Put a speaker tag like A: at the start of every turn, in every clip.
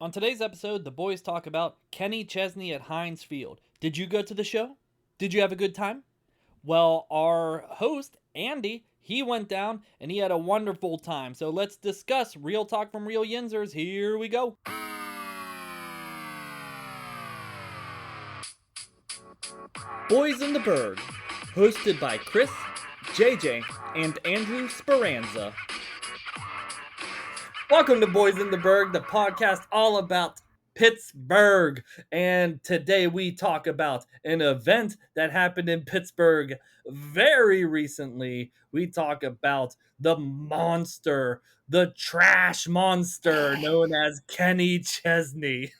A: On today's episode, the boys talk about Kenny Chesney at Heinz Field. Did you go to the show? Did you have a good time? Well, our host, Andy, he went down and he had a wonderful time. So let's discuss Real Talk from Real Yinzers. Here we go. Boys in the Burgh, hosted by Chris, JJ, and Andrew Speranza. Welcome to Boys in the Burgh, the podcast all about Pittsburgh. And today we talk about an event that happened in Pittsburgh very recently. We talk about the monster, the trash monster known as Kenny Chesney.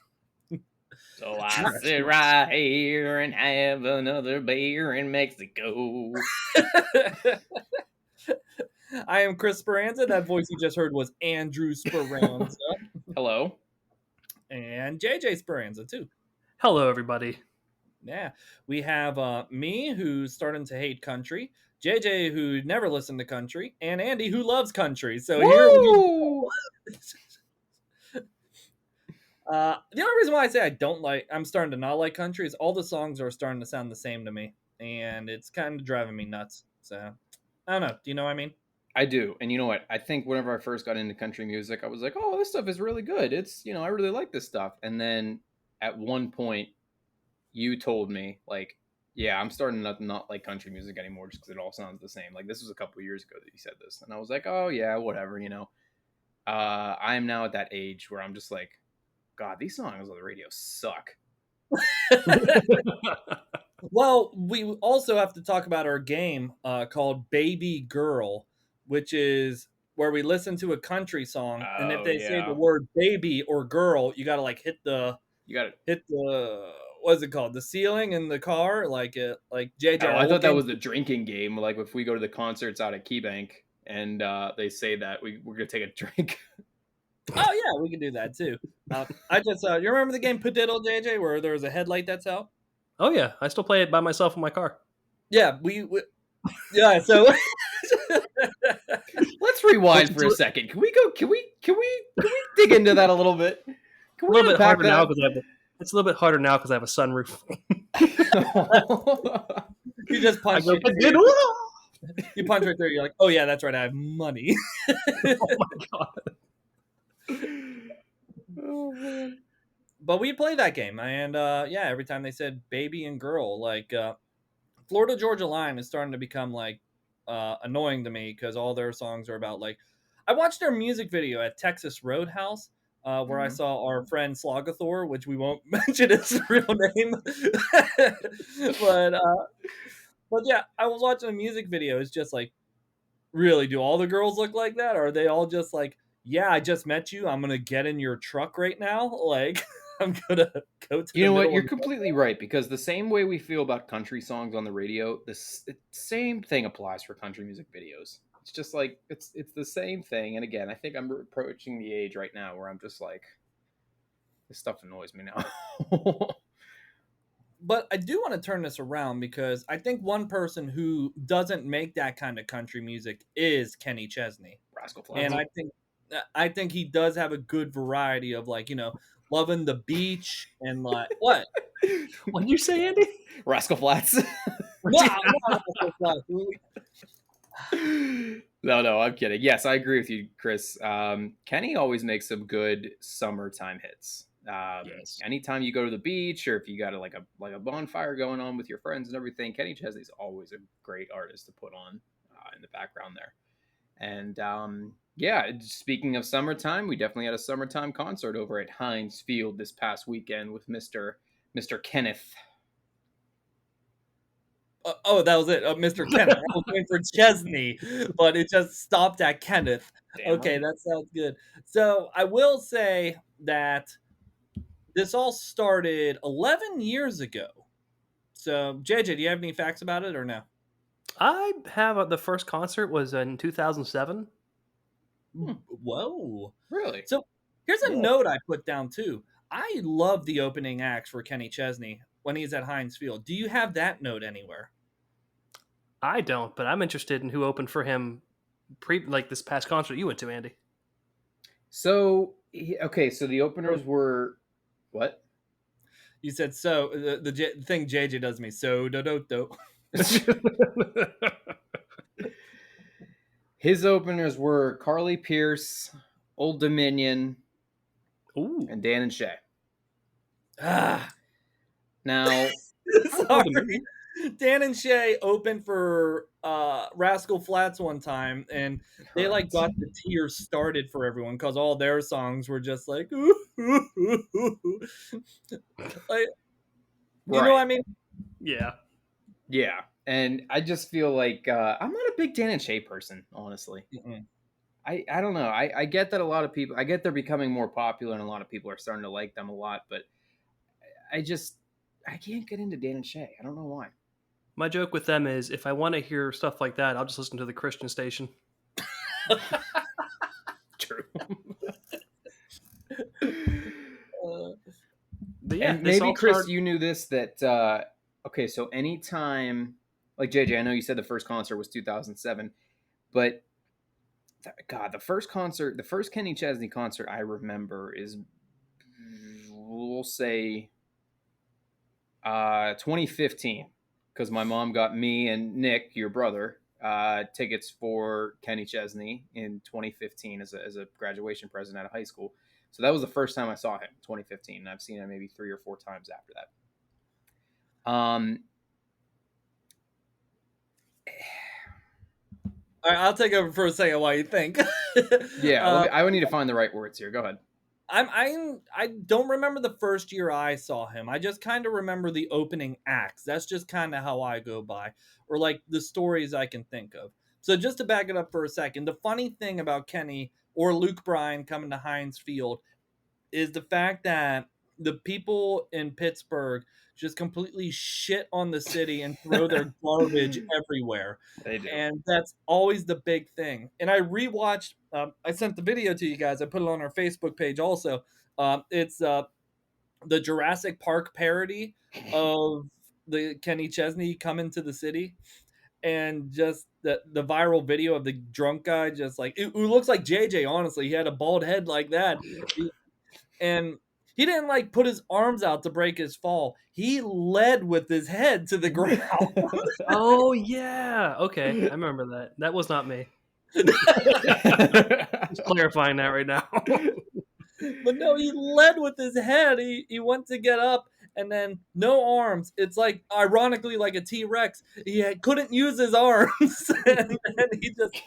B: So I sit right here and have another beer in Mexico.
A: I am Chris Speranza. That voice you just heard was Andrew Speranza.
B: Hello.
A: And JJ Speranza, too.
C: Hello, everybody.
A: Yeah, we have me, who's starting to hate country, JJ, who never listened to country, and Andy, who loves country. So here we the only reason why I say I'm starting to not like country is all the songs are starting to sound the same to me, and it's kind of driving me nuts. So I don't know. Do you know what I mean?
B: I do. And you know what? I think whenever I first got into country music, I was like, oh, this stuff is really good. It's, I really like this stuff. And then at one point, you told me, like, yeah, I'm starting to not like country music anymore just because it all sounds the same. Like, this was a couple of years ago that you said this. And I was like, oh, yeah, whatever, I'm now at that age where I'm just like, God, these songs on the radio suck.
A: Well, we also have to talk about our game called Baby Girl, which is where we listen to a country song, and if they say the word baby or girl, you gotta like hit the what's it called, the ceiling in the car, like JJ.
B: Oh, I thought that was the drinking game. Like if we go to the concerts out at KeyBank and they say that we're gonna take a drink.
A: Oh yeah, we can do that too. I just you remember the game Padiddle, JJ, where there was a headlight that's out?
C: Oh yeah, I still play it by myself in my car.
A: Yeah, yeah. So
B: let's rewind for a second. Can we dig into that a little bit?
C: Can we a little bit harder now because it's a little bit harder now because I have a sunroof.
A: You just punch it. You punch right there. You're like, oh yeah, that's right. I have money.
C: Oh my god.
B: Oh man.
A: But we played that game, and every time they said baby and girl, like Florida Georgia Line is starting to become like annoying to me because all their songs are about like, I watched their music video at Texas Roadhouse where I saw our friend Slogathor, which we won't mention his real name, but yeah, I was watching a music video. It's just like, really, do all the girls look like that? Or are they all just like, yeah, I just met you, I'm gonna get in your truck right now, like I'm gonna go to
B: you know what, you're completely right, because the same way we feel about country songs on the radio, the same thing applies for country music videos. It's just like it's the same thing. And again, I think I'm approaching the age right now where I'm just like, this stuff annoys me now.
A: But I do want to turn this around because I think one person who doesn't make that kind of country music is Kenny Chesney.
B: Rascal Flatts.
A: And I think he does have a good variety of like, loving the beach and like what?
C: What did you say, Andy?
B: Rascal Flatts. No, I'm kidding. Yes, I agree with you, Chris. Kenny always makes some good summertime hits. Yes. Anytime you go to the beach or if you got a bonfire going on with your friends and everything, Kenny Chesney's always a great artist to put on in the background there. And speaking of summertime, we definitely had a summertime concert over at Heinz Field this past weekend with Mr. Kenneth.
A: That was it, Mr. Kenneth. I was waiting for Chesney, but it just stopped at Kenneth. Damn okay, right. That sounds good. So I will say that this all started 11 years ago. So JJ, do you have any facts about it or no?
C: I have the first concert was in 2007.
A: Whoa.
B: Really?
A: So here's a note I put down too. I love the opening acts for Kenny Chesney when he's at Heinz Field. Do you have that note anywhere?
C: I don't, but I'm interested in who opened for him this past concert you went to, Andy.
B: So Okay, so the openers were what?
A: You said so. The thing JJ does to me. So do do do.
B: His openers were Carly Pierce, Old Dominion,
C: Ooh.
B: and Dan and Shay.
A: Ah,
B: Now,
A: sorry. Dan and Shay opened for Rascal Flatts one time, and they like got the tears started for everyone because all their songs were just like, ooh, ooh, ooh, ooh. Like, you know what I mean?
C: Yeah.
B: Yeah, and I just feel like I'm not a big Dan and Shay person, honestly.
A: Mm-mm.
B: I don't know. I get that a lot of people. I get they're becoming more popular, and a lot of people are starting to like them a lot. But I can't get into Dan and Shay. I don't know why.
C: My joke with them is if I want to hear stuff like that, I'll just listen to the Christian station.
B: True.
C: But yeah,
B: And
C: this
B: maybe
C: all
B: Chris,
C: started.
B: you knew this that okay, so anytime like JJ, I know you said the first concert was 2007, but God, the first concert, the first Kenny Chesney concert I remember is we'll say 2015 because my mom got me and Nick, your brother, tickets for Kenny Chesney in 2015 as a graduation present out of high school. So that was the first time I saw him, 2015, and I've seen him maybe 3 or 4 times after that.
A: All right, I'll take over for a second while you think.
B: Yeah, I would need to find the right words here. Go ahead.
A: I don't remember the first year I saw him. I just kind of remember the opening acts. That's just kind of how I go by, or like the stories I can think of. So just to back it up for a second, the funny thing about Kenny or Luke Bryan coming to Heinz Field is the fact that the people in Pittsburgh just completely shit on the city and throw their garbage everywhere.
B: They do.
A: And that's always the big thing. And I rewatched, I sent the video to you guys. I put it on our Facebook page also. It's the Jurassic Park parody of the Kenny Chesney coming to the city. And just the viral video of the drunk guy, just like, it looks like JJ, honestly. He had a bald head like that. And he didn't like put his arms out to break his fall. He led with his head to the ground.
C: Oh yeah. Okay, I remember that. That was not me. Just clarifying that right now.
A: But no, he led with his head. He went to get up and then no arms. It's like ironically like a T-Rex. Couldn't use his arms, and then he just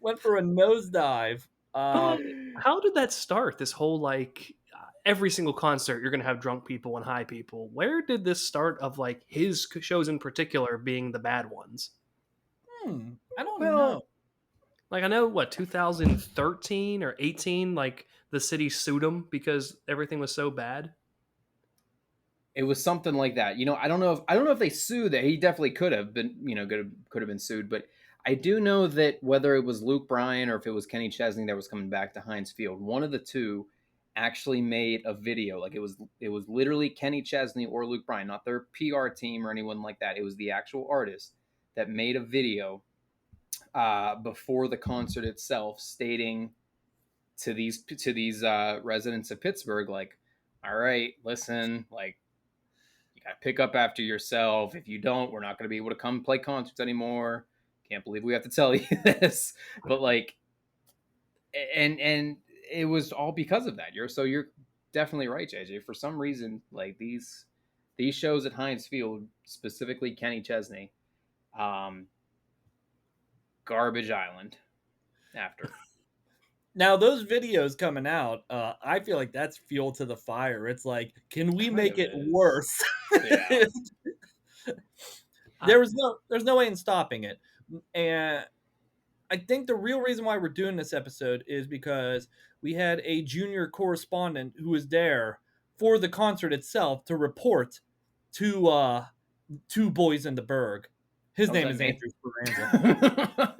A: went for a nosedive.
C: How did that start? This whole like every single concert you're gonna have drunk people and high people. Where did this start of like his shows in particular being the bad ones?
A: I don't
B: Well,
A: know.
C: Like I know what 2013 or 18, like the city sued him because everything was so bad.
B: it was something like that. I don't know if they sued that. He definitely could have been, could have been sued, but I do know that whether it was Luke Bryan or if it was Kenny Chesney that was coming back to Heinz Field, one of the two actually made a video. Like it was literally Kenny Chesney or Luke Bryan, not their PR team or anyone like that. It was the actual artist that made a video before the concert itself, stating to these residents of Pittsburgh, like, all right, listen, like, you got to pick up after yourself. If you don't, we're not going to be able to come play concerts anymore. Can't believe we have to tell you this, but like, and it was all because of that. You're definitely right, JJ. For some reason, like these shows at Heinz Field, specifically Kenny Chesney, Garbage Island after.
A: Now those videos coming out, I feel like that's fuel to the fire. It's like, can we make it worse?
B: Yeah.
A: There's no way in stopping it. And I think the real reason why we're doing this episode is because we had a junior correspondent who was there for the concert itself to report to Two Boys in the Burgh. His name is Andrew Speranza.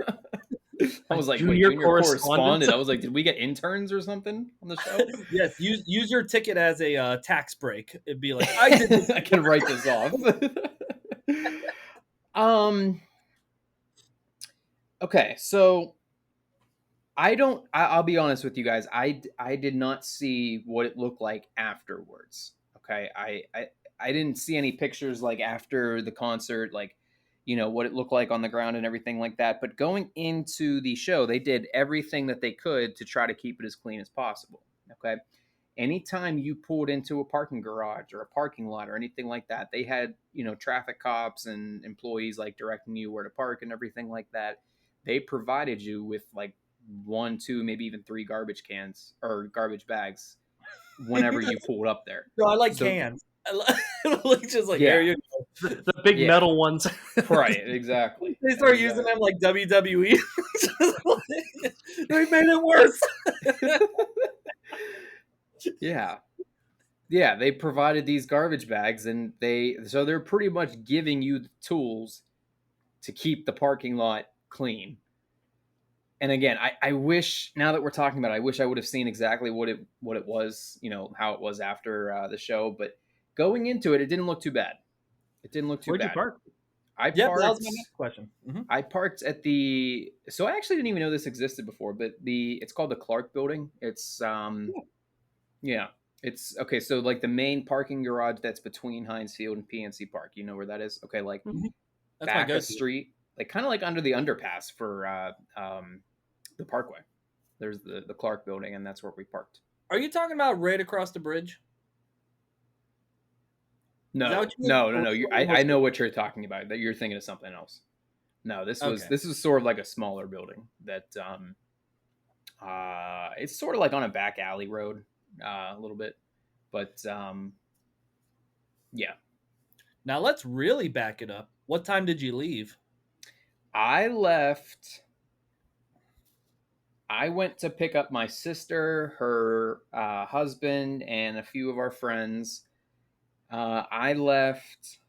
B: I was like,
C: junior
B: wait, junior correspondent. I was like, did we get interns or something on the show?
A: Yes, use your ticket as a tax break. It'd be like, I did this.
B: I can write this off. Okay, so I'll be honest with you guys. I did not see what it looked like afterwards. Okay. I didn't see any pictures like after the concert, like, what it looked like on the ground and everything like that. But going into the show, they did everything that they could to try to keep it as clean as possible. Okay. Anytime you pulled into a parking garage or a parking lot or anything like that, they had, traffic cops and employees like directing you where to park and everything like that. They provided you with like one, two, maybe even three garbage cans or garbage bags whenever you pulled up there.
A: No, I like
B: So,
A: cans. Like just like
B: yeah,
A: there you go.
C: The big metal ones.
B: right, exactly.
A: They start using them like WWE. They made it worse.
B: Yeah. Yeah, they provided these garbage bags and they're pretty much giving you the tools to keep the parking lot clean. And again, I wish, now that we're talking about it, I wish I would have seen exactly what it was, how it was after the show. But going into it, it didn't look too bad. It didn't look too
C: Where'd
B: bad.
C: you park?
B: I
A: Yeah,
B: parked.
A: that was my next question.
B: I parked at the. So I actually didn't even know this existed before, but it's called the Clark Building. It's yeah, it's okay. So like the main parking garage that's between Heinz Field and PNC Park. You know where that is? Okay, like
A: That's my
B: back a
A: go-to.
B: street, like kind of like under the underpass for the Parkway. There's the Clark Building, and that's where we parked.
A: Are you talking about right across the bridge? Is that
B: No,
A: what you mean?
B: no. I know what you're talking about. That you're thinking of something else. No, this was
A: Okay.
B: this is sort of like a smaller building that it's sort of like on a back alley road a little bit, but yeah.
A: Now let's really back it up. What time did you leave?
B: I left. I went to pick up my sister, her husband, and a few of our friends. I left.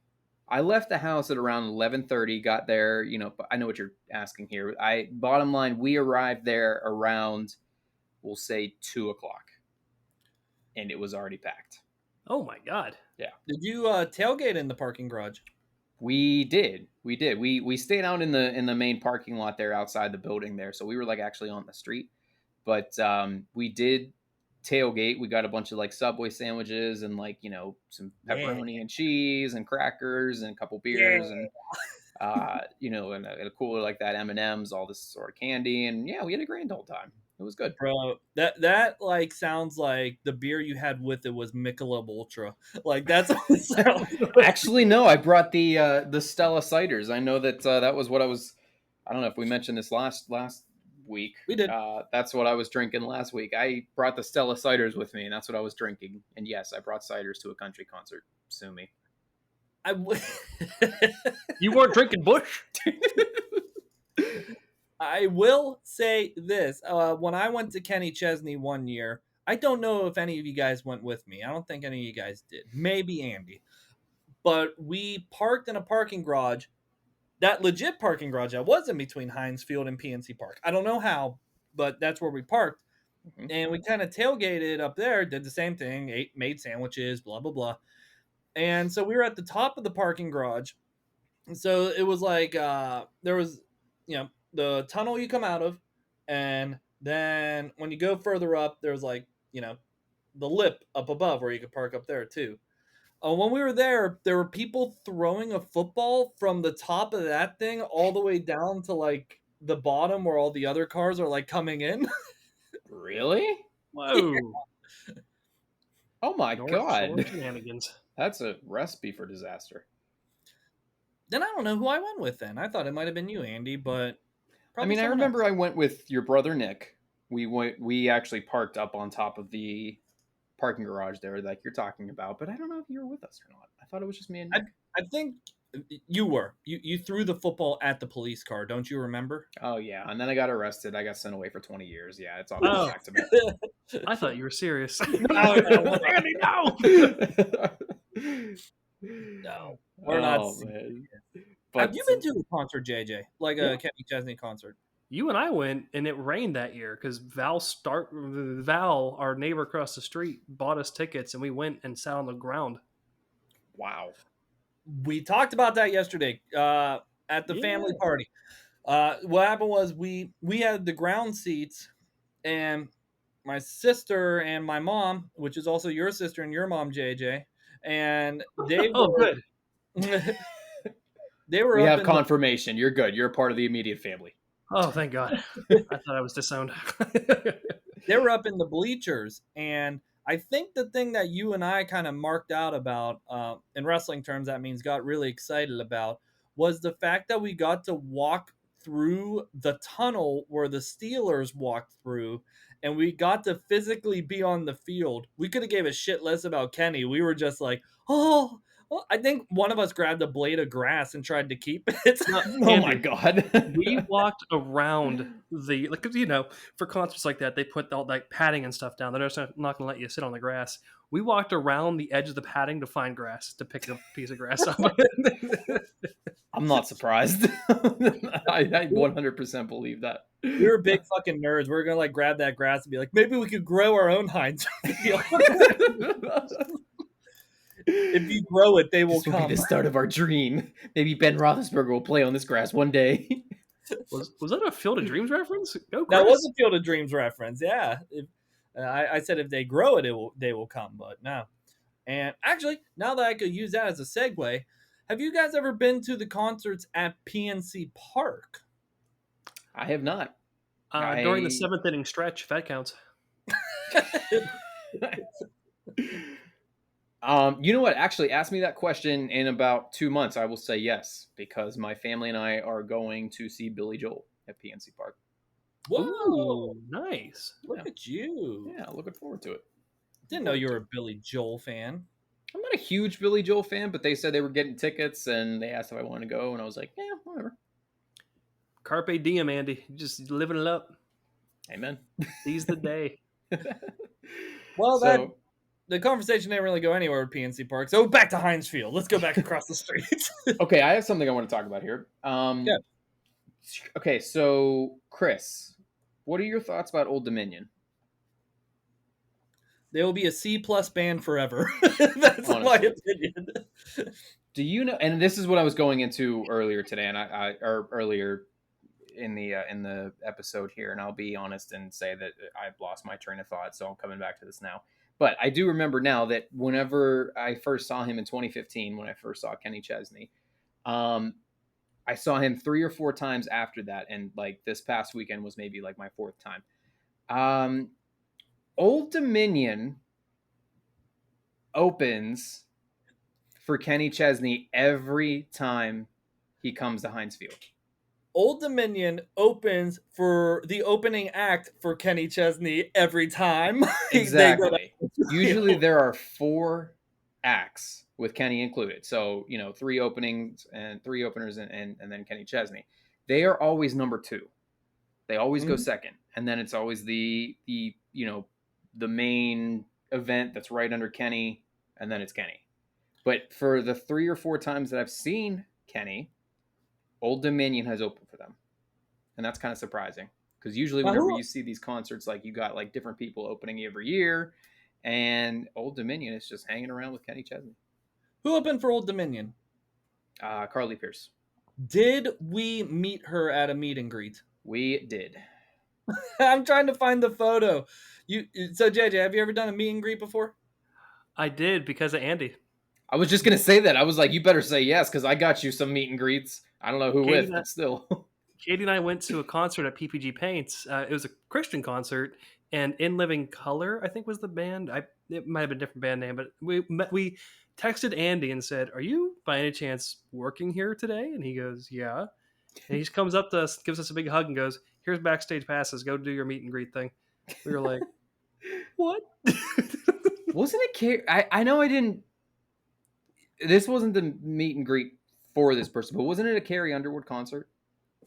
B: I left the house at around 11:30. Got there, I know what you're asking here. Bottom line, we arrived there around, we'll say 2:00, and it was already packed.
C: Oh my god!
B: Yeah.
A: Did you tailgate in the parking garage?
B: We did. We stayed out in the main parking lot there outside the building there, so we were like actually on the street. But we did tailgate. We got a bunch of like Subway sandwiches and like some pepperoni and cheese and crackers and a couple beers and and a cooler like that, M&Ms, all this sort of candy, and yeah, we had a grand old time. It was good.
A: Bro, that like sounds like the beer you had with it was Michelob Ultra. Like that's what it sounds like.
B: Actually, no, I brought the Stella ciders. I know that that was what I was. I don't know if we mentioned this last week.
A: We did.
B: That's what I was drinking last week. I brought the Stella ciders with me, and that's what I was drinking. And yes, I brought ciders to a country concert. Sue me.
C: You weren't drinking Bush?
A: I will say this. When I went to Kenny Chesney one year, I don't know if any of you guys went with me. I don't think any of you guys did. Maybe Andy. But we parked in a parking garage, that legit parking garage that was in between Heinz Field and PNC Park. I don't know how, but that's where we parked. Mm-hmm. And we kind of tailgated up there, did the same thing, made sandwiches, blah, blah, blah. And so we were at the top of the parking garage. So it was like there was, the tunnel you come out of, and then when you go further up, there's like, the lip up above where you could park up there too. When we were there were people throwing a football from the top of that thing all the way down to like the bottom where all the other cars are like coming in.
B: Really?
C: Whoa.
B: Yeah. Oh my God.
C: Shenanigans.
B: That's a recipe for disaster.
A: Then I don't know who I went with then. I thought it might have been you, Andy, but
B: I mean, I remember I went with your brother Nick. We actually parked up on top of the parking garage there like you're talking about, but I don't know if you were with us or not. I thought it was just me and Nick.
A: I think you were. You threw the football at the police car, don't you remember?
B: Oh yeah, and then I got arrested. I got sent away for 20 years. Yeah, it's all back to me.
C: I thought you were serious.
A: No,
C: Andy, no.
A: No, we're not.
B: Man.
A: Have you been to a concert, JJ? Like a Kenny Chesney concert?
C: You and I went, and it rained that year because Val, our neighbor across the street, bought us tickets, and we went and sat on the ground.
B: Wow.
A: We talked about that yesterday at the family party. What happened was we had the ground seats and my sister and my mom, which is also your sister and your mom, JJ, and they
C: Oh,
A: were
C: good.
A: they were
B: We
A: up
B: have
A: in the
B: confirmation. You're good. You're a part of the immediate family.
C: Oh, thank God. I thought I was disowned.
A: they were up in the bleachers, and I think the thing that you and I kind of marked out about, in wrestling terms, that means got really excited about, was the fact that we got to walk through the tunnel where the Steelers walked through, and we got to physically be on the field. We could have gave a shit less about Kenny. We were just like, oh. Well, I think one of us grabbed a blade of grass and tried to keep it.
C: No,
B: Oh my
C: Andy,
B: God.
C: we walked around the like, 'cause, for concerts like that, they put all like padding and stuff down. They're just not going to let you sit on the grass. We walked around the edge of the padding to find grass to pick a piece of grass up.
B: I'm not surprised. I 100% believe that.
A: We were big fucking nerds. We were gonna like grab that grass and be like, maybe we could grow our own Heinz field. If you grow it, they will
B: This will
A: come.
B: be the start of our dream. Maybe Ben Roethlisberger will play on this grass one day.
C: Was that a Field of Dreams reference? Go,
A: That
C: Chris.
A: was a Field of Dreams reference. Yeah, I said if they grow it, they will come. But no. And actually, now that I could use that as a segue, have you guys ever been to the concerts at PNC Park?
B: I have not.
C: During the 7th inning stretch, if that counts.
B: You know what? Actually, ask me that question in about 2 months. I will say yes, because my family and I are going to see Billy Joel at PNC Park.
A: Whoa,
C: Ooh, nice.
A: look at you.
B: Yeah, looking forward to it.
A: Didn't know you were a Billy Joel fan.
B: I'm not a huge Billy Joel fan, but they said they were getting tickets and they asked if I wanted to go, and I was like, yeah, whatever.
C: Carpe diem, Andy. Just living it up.
B: Amen.
C: Seize the day.
A: Well,
B: So,
A: the conversation didn't really go anywhere with PNC Park. So back to Heinz Field. Let's go back across the street.
B: okay, I have something I want to talk about here.
A: Yeah.
B: Okay, so Chris, what are your thoughts about Old Dominion?
A: They will be a C+ band forever. That's
B: Honestly.
A: my opinion.
B: Do you know? And this is what I was going into earlier today, and or earlier in the episode here, and I'll be honest and say that I've lost my train of thought, so I'm coming back to this now. But I do remember now that whenever I first saw him in 2015, when I first saw Kenny Chesney, I saw him 3 or 4 times after that, and like this past weekend was maybe like my 4th time. Old Dominion opens for Kenny Chesney every time he comes to Heinz Field.
A: Old Dominion opens for the opening act for Kenny Chesney every time.
B: Exactly. Usually there are 4 acts with Kenny included. So, 3 openers and then Kenny Chesney. They are always number 2. They always go second. And then it's always the main event that's right under Kenny, and then it's Kenny. But for the 3 or 4 times that I've seen Kenny, Old Dominion has opened for them. And that's kind of surprising. Because usually whenever you see these concerts, like you got like different people opening every year, and Old Dominion is just hanging around with Kenny Chesney.
A: Who opened for Old Dominion?
B: Carly Pierce.
A: Did we meet her at a meet and greet?
B: We did.
A: I'm trying to find the photo. So JJ, have you ever done a meet and greet before?
C: I did because of Andy.
B: I was just going to say that. I was like, you better say yes, because I got you some meet and greets. I don't know who with, but still.
C: Katie and I went to a concert at PPG Paints. It was a Christian concert, and In Living Color, I think, was the band. It might have been a different band name, but we texted Andy and said, "Are you by any chance working here today?" And he goes, "Yeah." And he just comes up to us, gives us a big hug, and goes, "Here's backstage passes. Go do your meet and greet thing." We were like, "What?"
B: Wasn't it? I know I didn't. This wasn't the meet and greet for this person, but wasn't it a Carrie Underwood concert?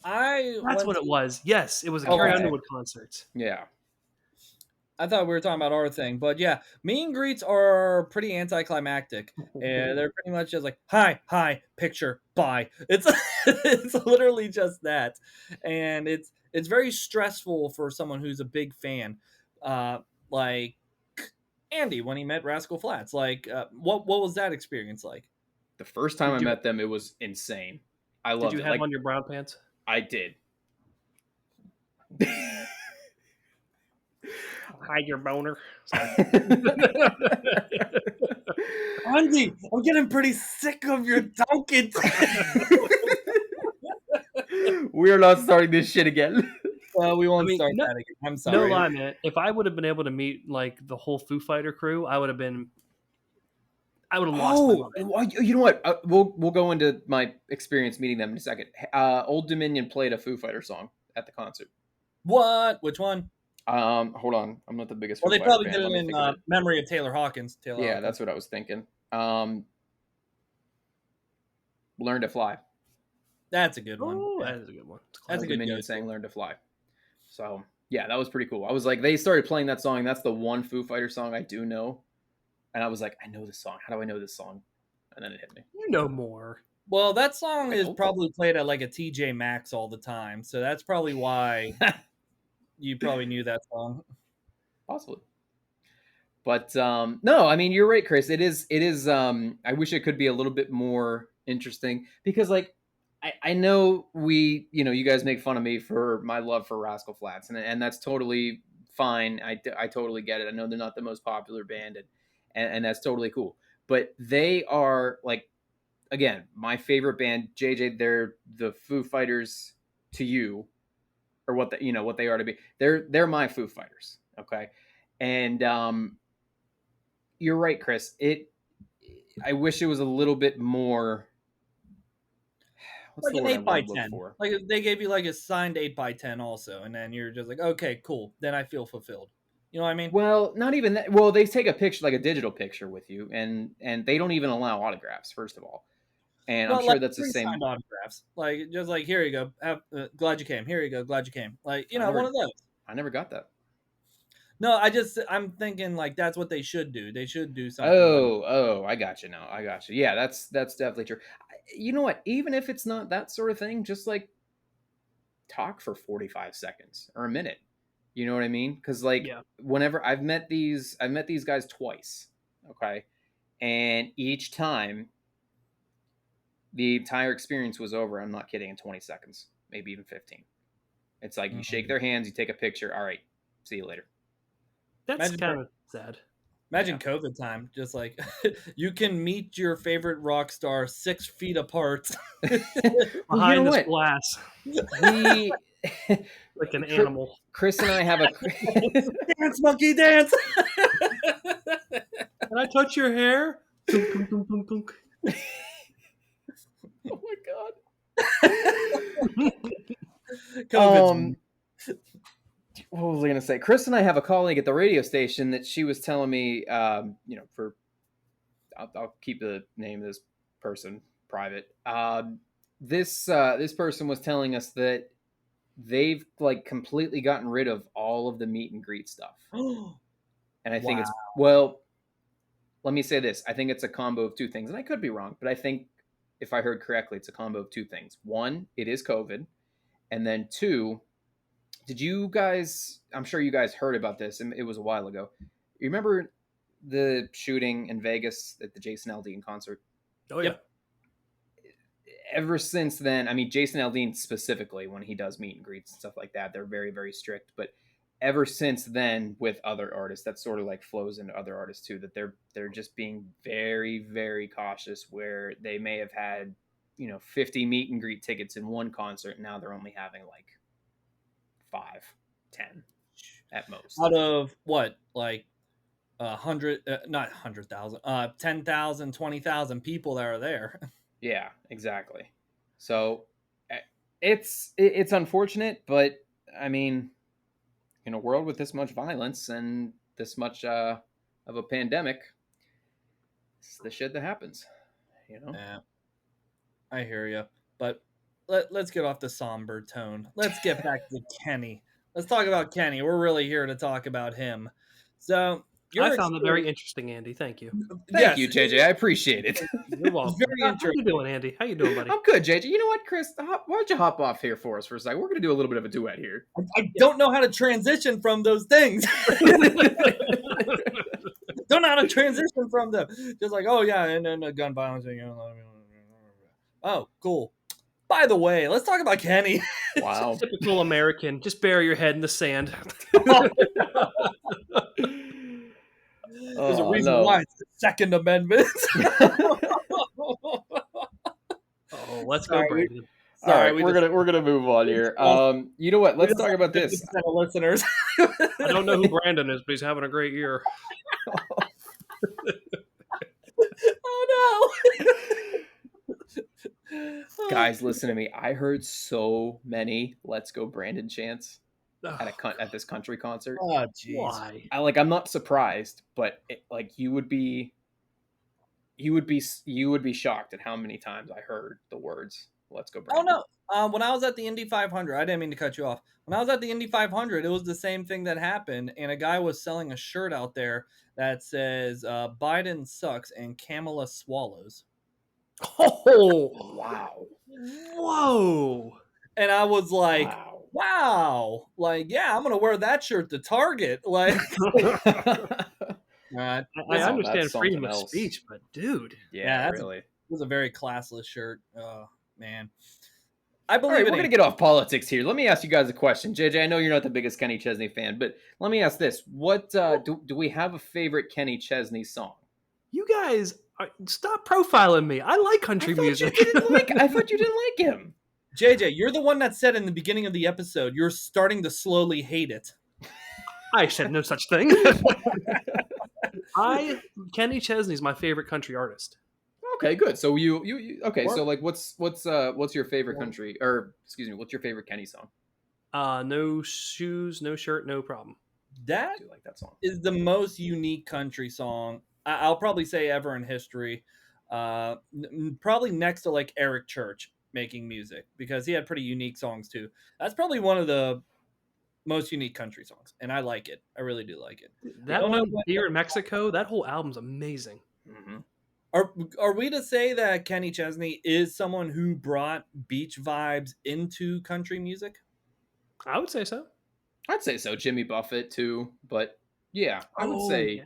C: That's what it was. Yes, it was a Carrie Underwood concert.
B: Yeah.
A: I thought we were talking about our thing, but yeah, meet and greets are pretty anticlimactic, and they're pretty much just like, hi, picture, bye. It's it's literally just that, and it's very stressful for someone who's a big fan, like Andy when he met Rascal Flatts. Like, what was that experience like?
B: The first time I met them, it was insane. I loved it.
C: Did you have on your brown pants?
B: I did.
C: hide your boner.
A: Andy, I'm getting pretty sick of your talking.
B: We're not starting this shit again.
A: We won't start
C: no,
A: that again. I'm
C: no
A: sorry.
C: lie, man. If I would have been able to meet like the whole Foo Fighter crew, I would have lost my mind.
B: You know what? We'll go into my experience meeting them in a second. Old Dominion played a Foo Fighter song at the concert.
A: What? Which one?
B: Hold on. I'm not the biggest Foo
A: Well, they
B: Fighter
A: probably
B: fan.
A: did
B: Let
A: it
B: me
A: in
B: think of it.
A: memory of Taylor Hawkins.
B: Yeah, that's what I was thinking. Learn to Fly.
A: That's a good one.
C: Oh,
A: Yeah.
C: that is a good one.
A: That's a good
B: Dominion
A: go-to.
B: saying Learn to Fly. So, yeah, that was pretty cool. I was like, they started playing that song. That's the one Foo Fighter song I do know. And I was like, I know this song. How do I know this song? And then it hit me.
C: You know more.
A: Well, that song is probably played at like a TJ Maxx all the time. So that's probably why you probably knew that song.
B: Possibly. But no, I mean, you're right, Chris. It is I wish it could be a little bit more interesting because like I know you guys make fun of me for my love for Rascal Flatts, and that's totally fine. I totally get it. I know they're not the most popular band, and that's totally cool. But they are like, again, my favorite band. JJ, they're the Foo Fighters to you, or what they are to be. They're my Foo Fighters. Okay, and you're right, Chris. I wish it was a little bit more.
A: What's like an 8x10. Like they gave you like a signed 8x10 also, and then you're just like, okay, cool. Then I feel fulfilled. You know what I mean?
B: Well, not even that. Well, they take a picture, like a digital picture with you, and they don't even allow autographs. First of all, and I'm sure that's the same.
A: Signed autographs, like just like here you go. Glad you came. Here you go. Glad you came. Like one of those.
B: I never got that.
A: No, I'm thinking like that's what they should do. They should do something.
B: Oh, I got you now. I got you. Yeah, that's definitely true. You know what? Even if it's not that sort of thing, just like talk for 45 seconds or a minute. You know what I mean? Because like whenever I've met these guys twice, okay, and each time the entire experience was over. I'm not kidding. In 20 seconds, maybe even 15. It's like you shake their hands, you take a picture. All right, see you later.
C: That's kind of sad.
A: Imagine COVID time, just like you can meet your favorite rock star 6 feet apart
C: behind this glass. Like an animal.
B: Chris and I have a
A: dance, monkey dance.
C: Can I touch your hair? Oh
B: my god. What was I going to say? Chris and I have a colleague at the radio station that she was telling me, I'll keep the name of this person private. This person was telling us that they've like completely gotten rid of all of the meet and greet stuff. And I think it's, well, let me say this. I think it's a combo of two things, and I could be wrong, but I think if I heard correctly, it's a combo of two things. One, it is COVID. And then two, did you guys, I'm sure you guys heard about this, and it was a while ago. You remember the shooting in Vegas at the Jason Aldean concert?
C: Oh, yeah.
B: Ever since then, I mean, Jason Aldean specifically, when he does meet and greets and stuff like that, they're very, very strict. But ever since then, with other artists, that sort of like flows into other artists too, that they're just being very, very cautious, where they may have had, 50 meet and greet tickets in one concert, and now they're only having like 5, 10 at most.
A: Out of what, like 100, not 100,000, 10,000, 20,000 people that are there.
B: Yeah, exactly. So it's unfortunate, but I mean, in a world with this much violence and this much of a pandemic, it's the shit that happens,
A: Yeah, I hear you. But let's get off the somber tone. Let's get back to Kenny. Let's talk about Kenny. We're really here to talk about him. So
C: I found it very interesting, Andy. Thank you.
B: Thank you, JJ. I appreciate it.
C: You're welcome. How you doing, Andy? How you doing, buddy?
B: I'm good, JJ. You know what, Chris? Why don't you hop off here for us for a second? We're going to do a little bit of a duet here.
A: I don't know how to transition from those things. Don't know how to transition from them. Just like, oh, yeah, and then gun violence. Oh, cool. By the way, let's talk about Kenny.
B: Wow.
C: Typical American. Just bury your head in the sand.
A: There's a
B: Oh
A: reason why
B: no.
A: it's the Second Amendment.
C: Oh, let's go,
A: Sorry,
C: Brandon.
B: All
A: sorry,
B: right, we're gonna move on here. You know what?
A: we
B: Let's
A: just
B: talk
A: lost
B: about
A: 50%
B: this.
A: of listeners.
C: I don't know who Brandon is, but he's having a great year.
A: Oh no.
B: Guys, listen to me. I heard so many "Let's Go Brandon" chants
C: Oh,
B: at this country concert.
A: Oh jeez.
C: why?
B: I'm not surprised, but you would be shocked at how many times I heard the words "Let's Go
A: Oh
B: Brandon."
A: no. When I was at the Indy 500, I didn't mean to cut you off. When I was at the Indy 500, it was the same thing that happened, and a guy was selling a shirt out there that says "Biden sucks" and "Kamala swallows."
C: Oh,
B: Wow.
C: whoa!
A: And I was like,
B: Wow.
A: "Wow!" Like, yeah, I'm gonna wear that shirt to Target. Like,
C: I
B: Wow,
C: understand
B: that's
C: freedom
B: something
C: of
B: else.
C: speech, but dude,
B: Yeah,
A: it
B: really.
A: was a very classless shirt. Oh man, I
B: All
A: believe
B: right,
A: it
B: we're gonna
A: ain't.
B: get off politics here. Let me ask you guys a question, JJ. I know you're not the biggest Kenny Chesney fan, but let me ask this: What do we have a favorite Kenny Chesney song?
C: you guys stop profiling me. I like country music.
B: I thought you didn't like him.
A: JJ, you're the one that said in the beginning of the episode you're starting to slowly hate it.
C: I said no such thing. Kenny Chesney's my favorite country artist.
B: Okay, good. So you okay?
A: Or-
B: So like, what's your favorite country, or excuse me, what's your favorite Kenny song?
C: No shoes, no shirt, no problem.
B: I
A: That
B: do like that song.
A: is the most unique country song I'll probably say ever in history. Probably next to like Eric Church making music because he had pretty unique songs too. That's probably one of the most unique country songs, and I like it. I really do like it. The
C: That
A: only
C: one
A: way
C: here in Mexico, that whole album's amazing.
B: Mm-hmm.
A: are we to say that Kenny Chesney is someone who brought beach vibes into country music?
C: I would say so.
B: I'd say so. Jimmy Buffett too, but yeah,
C: Oh, yeah.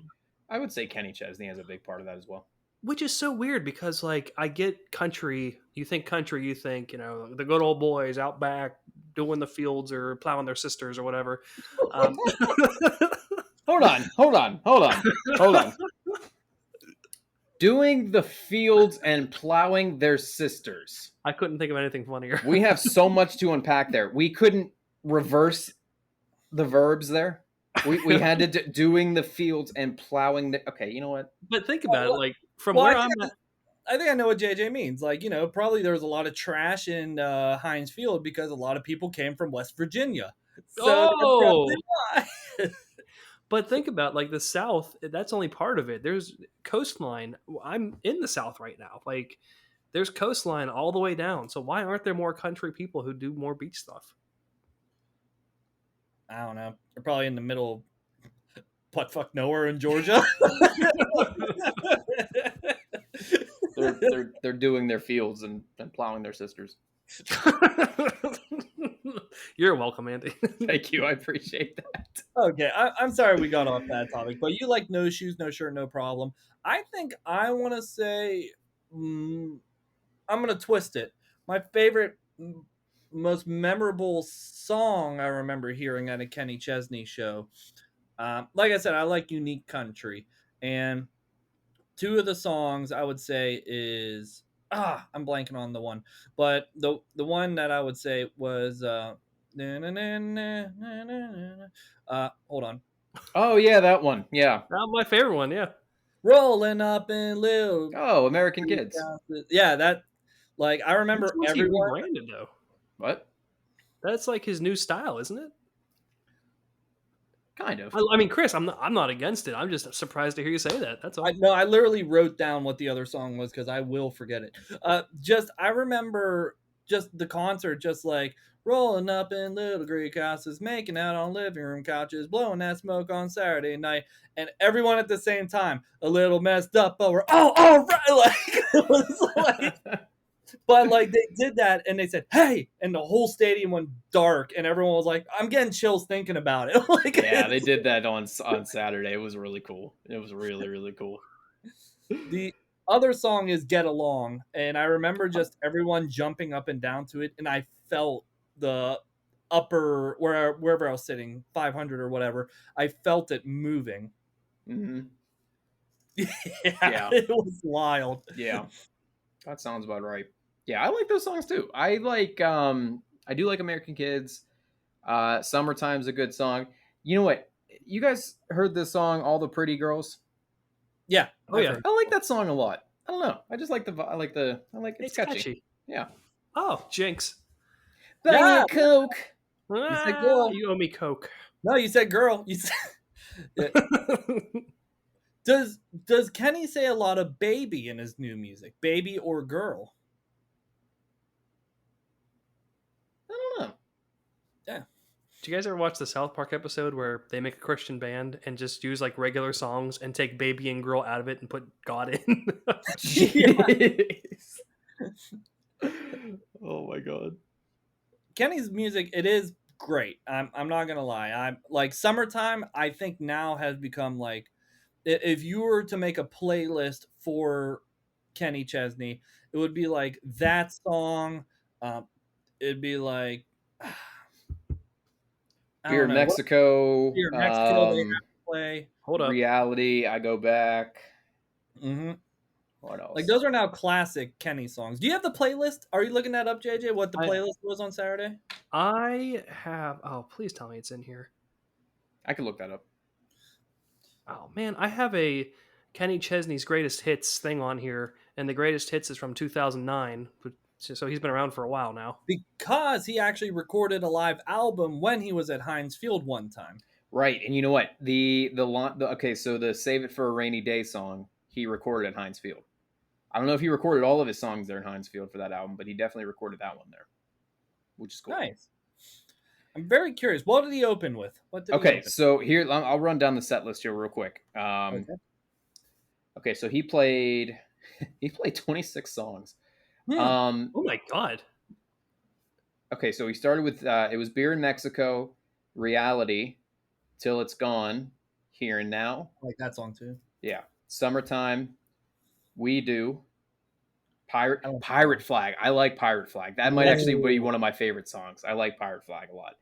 B: I would say Kenny Chesney has a big part of that as well.
C: Which is so weird because, like, I get country. You think, the good old boys out back doing the fields or plowing their sisters or whatever. Um,
B: Hold on. Doing the fields and plowing their sisters.
C: I couldn't think of anything funnier.
B: We have so much to unpack there. We couldn't reverse the verbs there. We had to doing the fields and plowing the. Okay, you know what?
C: But think about it, like from
A: Well,
C: where I'm at.
A: I think I know what JJ means. Like, probably there was a lot of trash in Heinz Field because a lot of people came from West Virginia. So that's
C: Oh,
A: probably why.
C: but think about like the South. That's only part of it. There's coastline. I'm in the South right now. Like, there's coastline all the way down. So why aren't there more country people who do more beach stuff?
A: I don't know. They're probably in the middle of butt fuck nowhere in Georgia.
B: They're doing their fields and plowing their sisters.
C: You're welcome, Andy.
B: Thank you. I appreciate that.
A: Okay, I'm sorry we got off that topic, but you like no shoes, no shirt, no problem. I think I want to say, I'm going to twist it. My favorite, most memorable song I remember hearing at a Kenny Chesney show. Like I said, I like unique country. And two of the songs I would say is, I'm blanking on the one. But the one that I would say was, hold on.
B: Oh yeah, that one. Yeah.
C: Not my favorite one, yeah.
A: Rolling up in little.
B: Oh, American Kids.
A: Yeah, that, like, I remember
C: Once he
A: everyone.
C: rebranded though.
B: What?
C: That's like his new style, isn't it?
B: Kind of.
C: I mean, Chris, I'm not against it. I'm just surprised to hear you say that. That's all.
A: I literally wrote down what the other song was because I will forget it. I remember just the concert, just like rolling up in little Greek houses, making out on living room couches, blowing that smoke on Saturday night, and everyone at the same time, a little messed up, but we're all right. Like, it was like, but like they did that and they said, "Hey," and the whole stadium went dark, and everyone was like, "I'm getting chills thinking about it." Like,
B: Yeah, they did that on Saturday. It was really cool. It was really, really cool.
A: The other song is Get Along, and I remember just everyone jumping up and down to it, and I felt the upper, wherever I was sitting, 500 or whatever, I felt it moving.
B: Mm-hmm. Yeah.
A: It was wild.
B: Yeah, that sounds about right. Yeah, I like those songs too. I do like American Kids. Summertime's a good song. You know what? You guys heard this song, All the Pretty Girls?
A: Yeah.
C: Oh
A: I've
C: yeah,
A: heard.
B: I like that song a lot. I don't know. I just like it's
C: it's
B: catchy.
C: catchy.
B: Yeah.
C: Oh, Jinx.
B: Buy me
A: Yeah.
B: a Coke.
A: said girl.
C: You owe me Coke.
A: No, you said girl. You said. Yeah. Does Kenny say a lot of baby in his new music? Baby or girl?
B: I don't know.
A: Yeah.
C: Did you guys ever watch the South Park episode where they make a Christian band and just use like regular songs and take baby and girl out of it and put God in?
B: Jeez. Oh my god.
A: Kenny's music, it is great. I'm not gonna lie. I'm like Summertime. I think now has become like, if you were to make a playlist for Kenny Chesney, it would be like that song. It'd be like I
B: Beer
A: don't
B: in
A: know.
B: Mexico.
A: Here in Mexico they have to play.
C: Hold up.
B: Reality. I Go Back.
A: Mm-hmm.
B: What else?
A: Like those are now classic Kenny songs. Do you have the playlist? Are you looking that up, JJ? What the
C: I-
A: playlist was on Saturday?
C: I have. Oh, please tell me it's in here.
B: I could look that up.
C: Oh man, I have a Kenny Chesney's greatest hits thing on here, and the greatest hits is from 2009. So he's been around for a while now.
A: Because he actually recorded a live album when he was at Heinz Field one time.
B: Right, and you know what? Okay, so the "Save It for a Rainy Day" song he recorded at Heinz Field. I don't know if he recorded all of his songs there in Heinz Field for that album, but he definitely recorded that one there, which is cool.
A: Nice. I'm very curious. What did he open with?
B: Okay, so here I'll run down the set list here real quick. Okay, so he played 26 songs.
C: Oh my god.
B: Okay, so he started with it was Beer in Mexico, Reality, Till It's Gone, Here and Now.
A: I like that song too.
B: Yeah, Summertime, We Do, Pirate Flag. I like Pirate Flag. That might actually be one of my favorite songs. I like Pirate Flag a lot.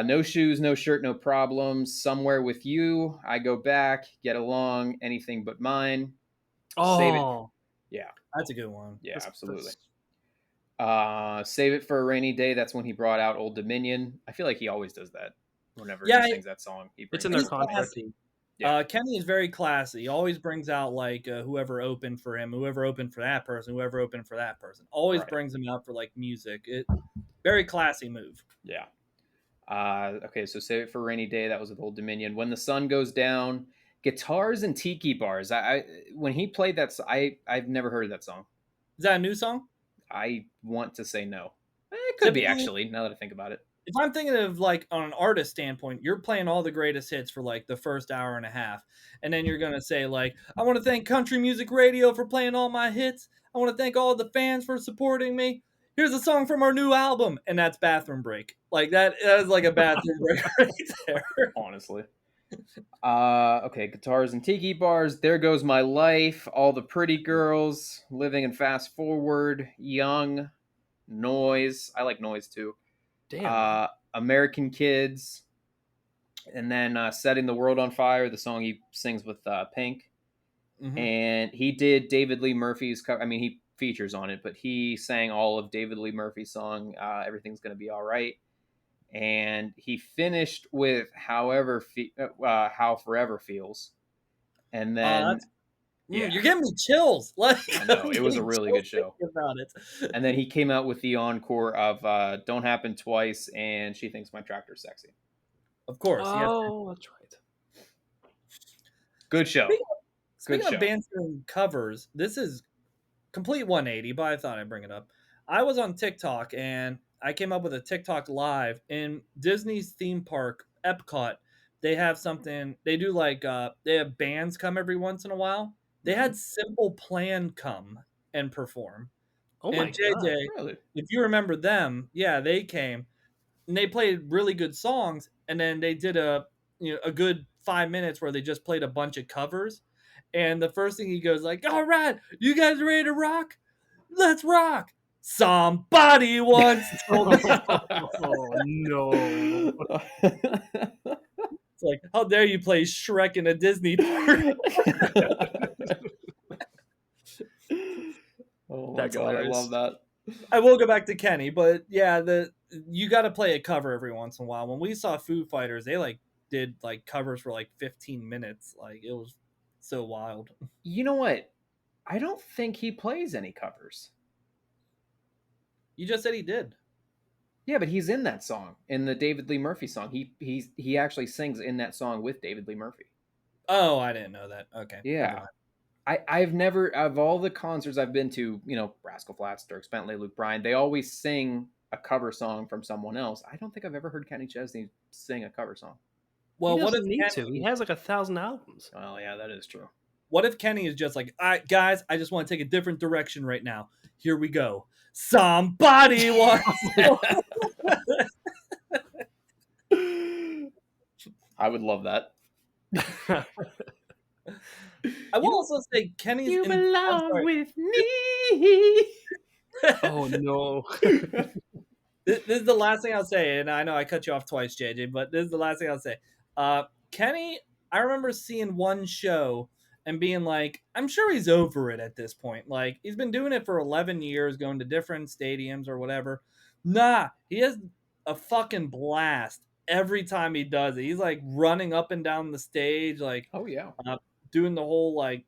B: No Shoes, No Shirt, No Problems, Somewhere with You, I Go Back, Get Along, Anything But Mine.
C: Oh,
B: Save It. Yeah,
A: that's a good one.
B: Yeah, absolutely. Save It for a Rainy Day. That's when he brought out Old Dominion. I feel like he always does that whenever he sings that song.
C: It's in their contract.
A: Yeah. Kenny is very classy. He always brings out like whoever opened for him, whoever opened for that person, whoever opened for that person. Always brings them out for like music. Very classy move.
B: Yeah. Okay, so Save It for a Rainy Day. That was with Old Dominion. When the Sun Goes Down. Guitars and Tiki Bars. When he played that, I've never heard of that song.
A: Is that a new song?
B: I want to say no. It could be actually. Now that I think about it.
A: If I'm thinking of like on an artist standpoint, you're playing all the greatest hits for like the first hour and a half, and then you're gonna say like, I want to thank Country Music Radio for playing all my hits. I want to thank all the fans for supporting me. Here's a song from our new album, and that's Bathroom Break. Like that is like a bathroom break right there.
B: Honestly. Okay, Guitars and Tiki Bars. There Goes My Life. All the Pretty Girls. Living and Fast Forward. Young. Noise. I like Noise too.
C: Damn.
B: American Kids. And then Setting the World on Fire, the song he sings with Pink. Mm-hmm. And he did David Lee Murphy's cover. I mean, he features on it, but he sang all of David Lee Murphy's song, Everything's Gonna Be All Right. And he finished with How Forever Feels. And then
A: you're giving me chills. Like,
B: I know, it was a really good show.
A: About it.
B: And then he came out with the encore of Don't Happen Twice and She Thinks My Tractor's Sexy.
A: Of course.
C: Oh, that's right.
B: Good show.
A: Speaking of bands doing covers, this is complete 180, but I thought I'd bring it up. I was on TikTok and I came up with a TikTok live in Disney's theme park, Epcot. They have something, they do like, they have bands come every once in a while. They had Simple Plan come and perform.
C: Oh my
A: JJ,
C: God.
B: Really?
A: If you remember them, yeah, they came and they played really good songs. And then they did a good 5 minutes where they just played a bunch of covers. And the first thing he goes like, all right, you guys ready to rock? Let's rock. Somebody once told me.
C: Oh, no.
A: It's like, how dare you play Shrek in a Disney park?
C: That's
B: god, I
C: hilarious.
B: love that.
A: I will go back to Kenny, but yeah, you got to play a cover every once in a while. When we saw Foo Fighters, they like did like covers for like 15 minutes. Like it was so wild.
B: You know what? I don't think he plays any covers.
A: You just said he did.
B: Yeah, but he's in that song, in the David Lee Murphy song. He actually sings in that song with David Lee Murphy.
A: Oh, I didn't know that. Okay.
B: Yeah. I've never, of all the concerts I've been to, you know, Rascal Flatts, Dirk Bentley, Luke Bryan, they always sing a cover song from someone else. I don't think I've ever heard Kenny Chesney sing a cover song.
A: Well,
C: He
A: what if
C: doesn't need to.
A: Kenny,
C: He has like 1,000 albums.
B: Well, yeah, that is true.
A: what if Kenny is just like, all right, guys, I just want to take a different direction right now. Here we go. Somebody wants.
B: I would love that.
A: I will also say Kenny's.
C: You
A: I'm
C: belong
A: sorry.
C: with me. Oh no.
A: This is the last thing I'll say, and I know I cut you off twice, JJ, but this is the last thing I'll say. Kenny, I remember seeing one show and being like, I'm sure he's over it at this point. Like, he's been doing it for 11 years, going to different stadiums or whatever. Nah, he has a fucking blast every time he does it. He's like running up and down the stage, like,
B: Oh yeah.
A: doing the whole like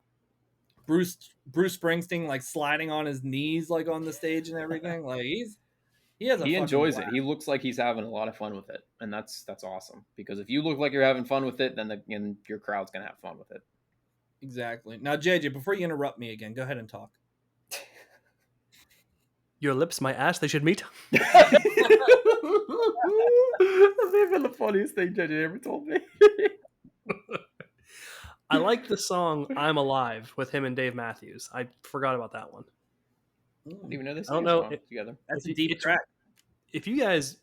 A: Bruce Springsteen, like sliding on his knees, like on the stage and everything. Like he has a
B: He
A: fucking
B: enjoys
A: blast.
B: it. He looks like he's having a lot of fun with it, and that's awesome. Because if you look like you're having fun with it, then your crowd's gonna have fun with it.
A: Exactly. Now, JJ, before you interrupt me again, go ahead and talk.
C: Your lips, my ass, they should meet.
B: That's been the funniest thing JJ ever told me.
C: I like the song "I'm Alive" with him and Dave Matthews. I forgot about that one.
B: I don't even know this.
C: I don't know
B: song together.
A: That's a
C: If
A: deep
C: it's-
A: track.
C: If you guys,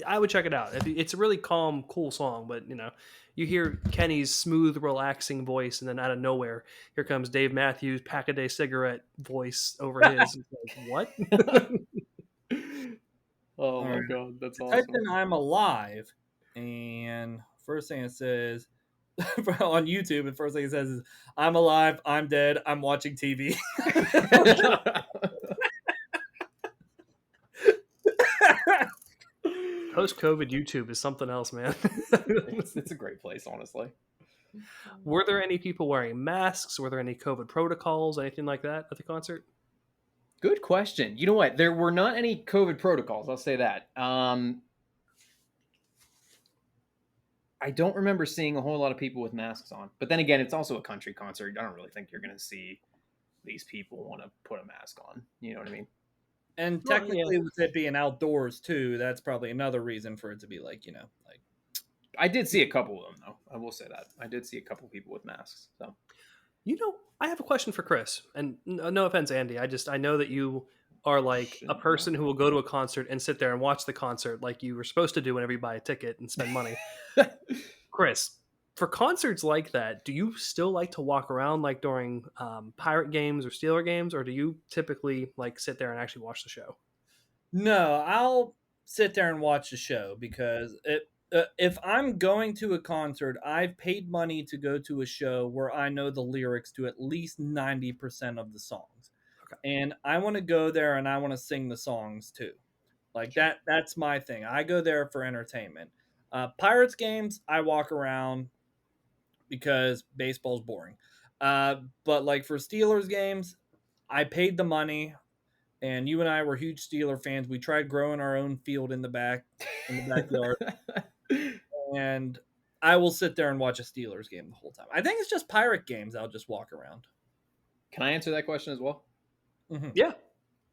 C: I would check it out. It's a really calm, cool song, but you know, you hear Kenny's smooth, relaxing voice, and then out of nowhere, here comes Dave Matthews' pack-a-day cigarette voice over his. It's like, what?
B: Oh my
A: Alright.
B: god, that's
A: Type
B: awesome.
A: in "I'm alive," and first thing it says on YouTube, the first thing it says is "I'm alive, I'm dead, I'm watching TV."
C: Post-COVID YouTube is something else, man.
B: it's a great place, honestly.
C: Were there any people wearing masks? Were there any COVID protocols, anything like that at the concert?
B: Good question. You know what? There were not any COVID protocols. I'll say that. I don't remember seeing a whole lot of people with masks on. But then again, it's also a country concert. I don't really think you're going to see these people want to put a mask on. You know what I mean?
A: And
C: Well,
A: technically, with it being outdoors too, that's probably another reason for it to be like, you know, like.
B: I did see a couple of them, though. I will say that. I did see a couple people with masks. So,
C: You know, I have a question for Chris, and no offense, Andy. I know that you are like a person who will go to a concert and sit there and watch the concert like you were supposed to do whenever you buy a ticket and spend money. Chris, for concerts like that, do you still like to walk around like during Pirate games or Steeler games, or do you typically like sit there and actually watch the show?
A: No, I'll sit there and watch the show because if I'm going to a concert, I've paid money to go to a show where I know the lyrics to at least 90% of the songs.
C: Okay.
A: And I want to go there and I want to sing the songs too. Like that's my thing. I go there for entertainment. Pirates games, I walk around because baseball's boring. But like for Steelers games, I paid the money. And you and I were huge Steeler fans. We tried growing our own field in the backyard. And I will sit there and watch a Steelers game the whole time. I think it's just Pirate games I'll just walk around.
B: can I answer that question as well?
A: Mm-hmm.
C: Yeah.